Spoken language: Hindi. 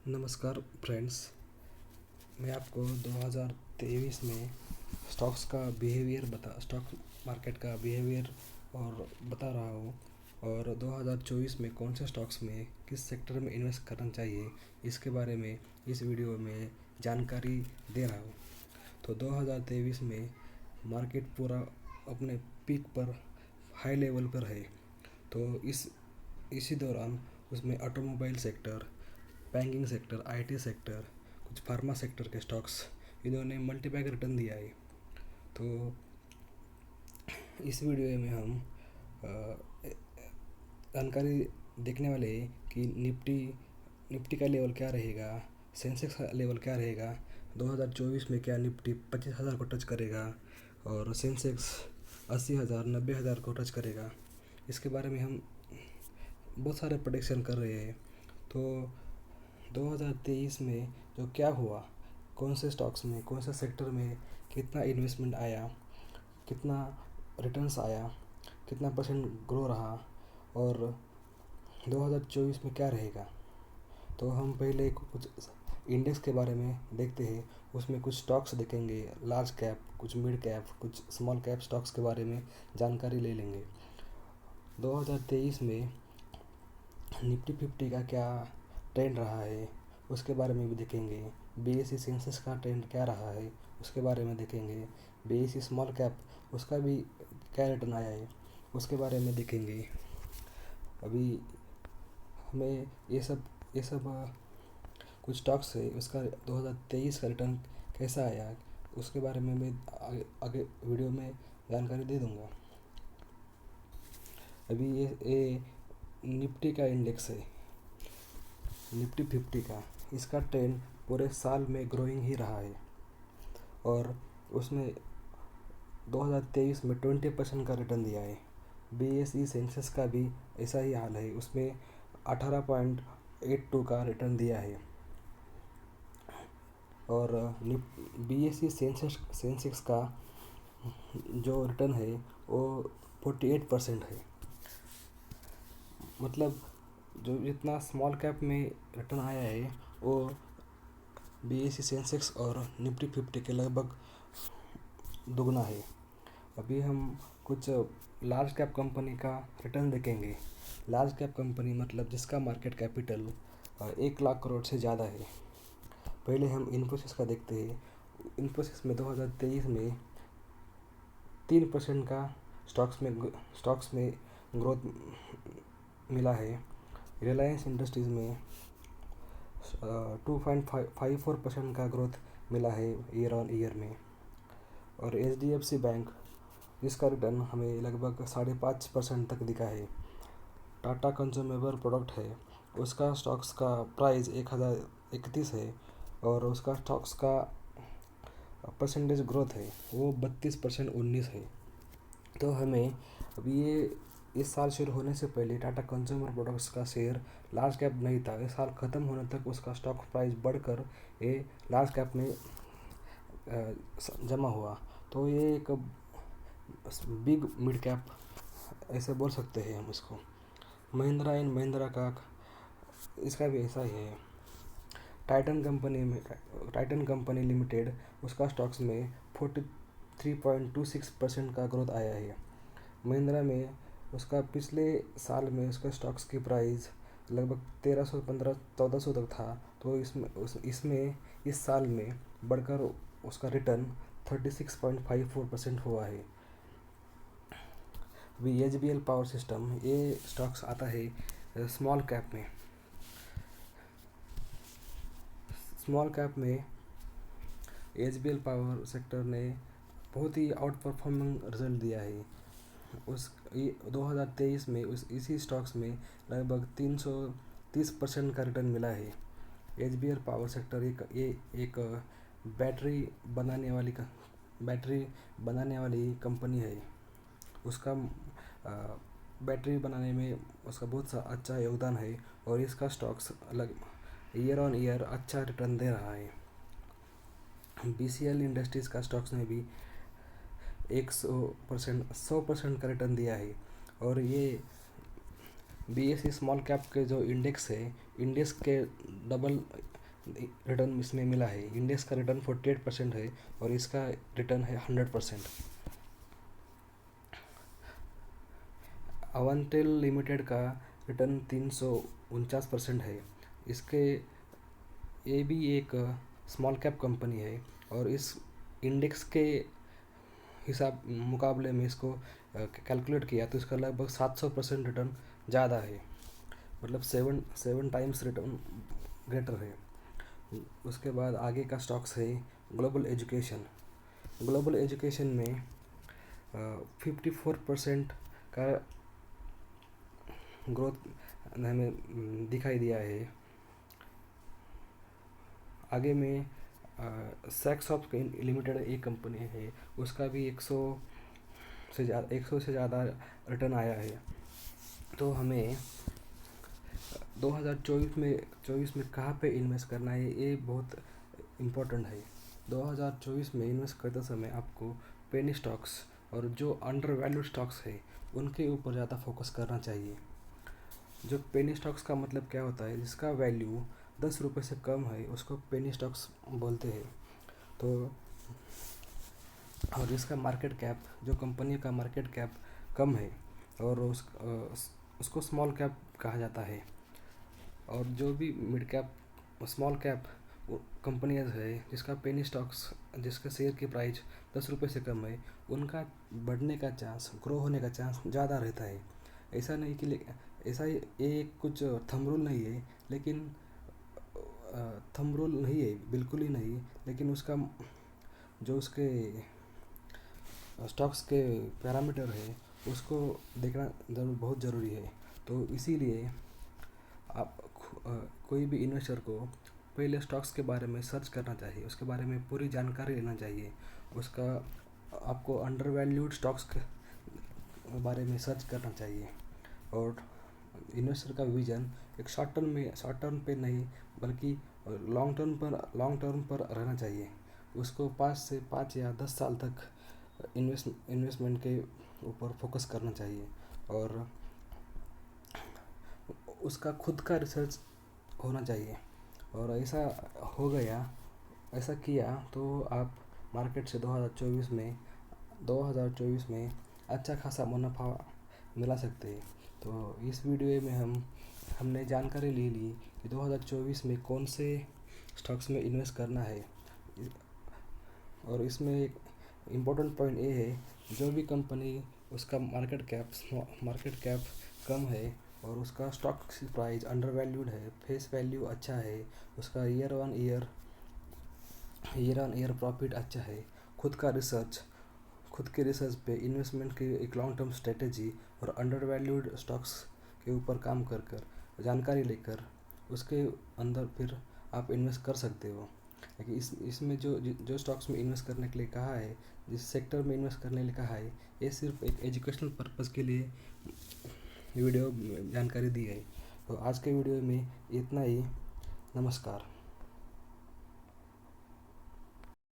नमस्कार फ्रेंड्स। मैं आपको 2023 में स्टॉक मार्केट का बिहेवियर और बता रहा हूँ। और 2024 में कौन से स्टॉक्स में किस सेक्टर में इन्वेस्ट करना चाहिए, इसके बारे में इस वीडियो में जानकारी दे रहा हूँ। तो 2023 में मार्केट पूरा अपने पीक पर, हाई लेवल पर है। तो इसी दौरान उसमें automobile sector, banking sector, IT sector, कुछ फार्मा सेक्टर के स्टॉक्स, इन्होंने मल्टीबैग रिटर्न दिया है। तो इस वीडियो में हम जानकारी देखने वाले हैं कि निफ्टी का लेवल क्या रहेगा, सेंसेक्स का लेवल क्या रहेगा, 2024 में क्या निफ्टी 25,000 को टच करेगा और सेंसेक्स 80,000 90,000 को टच करेगा। इसके बारे में हम बहुत सारे प्रेडिक्शन कर रहे हैं। तो 2023 में जो क्या हुआ, कौन से स्टॉक्स में, कौन से सेक्टर में कितना इन्वेस्टमेंट आया, कितना रिटर्न्स आया, कितना परसेंट ग्रो रहा और 2024 में क्या रहेगा। तो हम पहले कुछ इंडेक्स के बारे में देखते हैं। उसमें कुछ स्टॉक्स देखेंगे, लार्ज कैप, कुछ मिड कैप, कुछ स्मॉल कैप स्टॉक्स के बारे में जानकारी ले लेंगे। 2023 में निफ्टी 50 का क्या ट्रेंड रहा है उसके बारे में भी देखेंगे। बीएसई सेंसेक्स का ट्रेंड क्या रहा है उसके बारे में देखेंगे। बीएसई स्मॉल कैप, उसका भी क्या रिटर्न आया है उसके बारे में देखेंगे। अभी हमें ये सब कुछ स्टॉक्स है, उसका 2023 का रिटर्न कैसा आया उसके बारे में मैं आगे वीडियो में जानकारी दे दूंगा। अभी ये निफ्टी का इंडेक्स है, निफ्टी 50 का। इसका ट्रेंड पूरे साल में ग्रोइंग ही रहा है और उसमें 2023 में 20% का रिटर्न दिया है। बीएसई सेंसेक्स का भी ऐसा ही हाल है, उसमें 18.82 का रिटर्न दिया है। और बीएसई सेंसेक्स का जो रिटर्न है वो 48% है। मतलब जो जितना स्मॉल कैप में रिटर्न आया है वो बीएसई सेंसेक्स और निफ्टी 50 के लगभग दुगना है। अभी हम कुछ लार्ज कैप कंपनी का रिटर्न देखेंगे। लार्ज कैप कंपनी मतलब जिसका मार्केट कैपिटल 1 लाख करोड़ से ज़्यादा है। पहले हम इन्फोसिस का देखते हैं। इन्फोसिस में 2023 में 3% का स्टॉक्स में ग्रोथ मिला है। रिलायंस इंडस्ट्रीज़ में 2.54% का ग्रोथ मिला है ईयर ऑन ईयर में। और एचडीएफसी बैंक, जिसका रिटर्न हमें लगभग 5.5% तक दिखा है। टाटा कंज्यूमेबल प्रोडक्ट है, उसका स्टॉक्स का प्राइस 1031 है और उसका स्टॉक्स का परसेंटेज ग्रोथ है वो 32% 19 है। तो हमें अभी ये इस साल शुरू होने से पहले टाटा कंज्यूमर प्रोडक्ट्स का शेयर लार्ज कैप नहीं था। इस साल ख़त्म होने तक उसका स्टॉक प्राइस बढ़कर ये लार्ज कैप में जमा हुआ। तो ये एक बिग मिड कैप ऐसे बोल सकते हैं हम इसको। महिंद्रा एंड महिंद्रा का इसका भी ऐसा ही है। टाइटन कंपनी लिमिटेड, उसका स्टॉक्स में 43.26% का ग्रोथ आया है। महिंद्रा में उसका पिछले साल में उसका स्टॉक्स की प्राइस लगभग 1315-1400 तक था। तो इसमें इस साल में बढ़कर उसका रिटर्न 36.54% हुआ है। अभी एचबीएल पावर सिस्टम, ये स्टॉक्स आता है स्मॉल कैप में। स्मॉल कैप में एचबीएल पावर सेक्टर ने बहुत ही आउट परफॉर्मिंग रिजल्ट दिया है। 2023 में इसी स्टॉक्स में लगभग 330% का रिटर्न मिला है। एचबीएल पावर सेक्टर एक बैटरी बनाने वाली कंपनी है। उसका बैटरी बनाने में उसका बहुत सा अच्छा योगदान है और इसका स्टॉक्स अलग ईयर ऑन ईयर अच्छा रिटर्न दे रहा है। बीसीएल इंडस्ट्रीज़ का स्टॉक्स में भी 100% का रिटर्न दिया है। और ये बीएसई स्मॉल कैप के जो इंडेक्स है, इंडेक्स के डबल रिटर्न इसमें मिला है। इंडेक्स का रिटर्न 48% है और इसका रिटर्न है 100%। अवंतिल लिमिटेड का रिटर्न 349% है। इसके ये भी एक स्मॉल कैप कंपनी है और इस इंडेक्स के हिसाब मुकाबले में इसको कैलकुलेट किया तो इसका लगभग 700% रिटर्न ज़्यादा है, मतलब 7 टाइम्स रिटर्न ग्रेटर है। उसके बाद आगे का स्टॉक्स है ग्लोबल एजुकेशन। ग्लोबल एजुकेशन में 54% का ग्रोथ हमें दिखाई दिया है। आगे में सैक्सॉफ्ट लिमिटेड एक कंपनी है, उसका भी 100 से ज़्यादा रिटर्न आया है। तो हमें 2024 में कहाँ पे इन्वेस्ट करना है, ये बहुत इम्पोर्टेंट है। 2024 में इन्वेस्ट करते समय आपको पेनी स्टॉक्स और जो अंडर वैल्यूड स्टॉक्स है उनके ऊपर ज़्यादा फोकस करना चाहिए। जो पेनी स्टॉक्स का मतलब क्या होता है, जिसका वैल्यू 10 रुपये से कम है उसको पेनी स्टॉक्स बोलते हैं। तो और जिसका मार्केट कैप, जो कंपनी का मार्केट कैप कम है और उसको स्मॉल कैप कहा जाता है। और जो भी मिड कैप स्मॉल कैप कंपनियाँ है जिसका पेनी स्टॉक्स, जिसका शेयर की प्राइस 10 रुपये से कम है, उनका बढ़ने का चांस, ग्रो होने का चांस ज़्यादा रहता है। ऐसा नहीं कि ऐसा ये कुछ थंब रूल नहीं है, लेकिन थंब रूल नहीं है, बिल्कुल ही नहीं, लेकिन उसका जो उसके स्टॉक्स के पैरामीटर है उसको देखना बहुत ज़रूरी है। तो इसीलिए आप कोई भी इन्वेस्टर को पहले स्टॉक्स के बारे में सर्च करना चाहिए, उसके बारे में पूरी जानकारी लेना चाहिए। उसका आपको अंडर वैल्यूड स्टॉक्स के बारे में सर्च करना चाहिए। और इन्वेस्टर का विजन एक शॉर्ट टर्म पे नहीं बल्कि लॉन्ग टर्म पर रहना चाहिए। उसको 5 या 10 साल तक इन्वेस्टमेंट के ऊपर फोकस करना चाहिए और उसका खुद का रिसर्च होना चाहिए। और ऐसा किया तो आप मार्केट से 2024 में अच्छा खासा मुनाफा मिला सकते हैं। तो इस वीडियो में हमने जानकारी ले ली कि 2024 में कौन से स्टॉक्स में इन्वेस्ट करना है। और इसमें एक इम्पोर्टेंट पॉइंट ये है, जो भी कंपनी उसका मार्केट कैप कम है और उसका स्टॉक प्राइस अंडर वैल्यूड है, फेस वैल्यू अच्छा है, उसका ईयर ऑन ईयर प्रॉफिट अच्छा है, खुद के रिसर्च पे इन्वेस्टमेंट की एक लॉन्ग टर्म स्ट्रेटेजी और अंडर वैल्यूड स्टॉक्स के ऊपर काम कर जानकारी लेकर उसके अंदर फिर आप इन्वेस्ट कर सकते हो। इसमें जो स्टॉक्स में इन्वेस्ट करने के लिए कहा है, जिस सेक्टर में इन्वेस्ट करने के लिए कहा है, ये सिर्फ एक एजुकेशनल पर्पज़ के लिए वीडियो जानकारी दी है। तो आज के वीडियो में इतना ही। नमस्कार।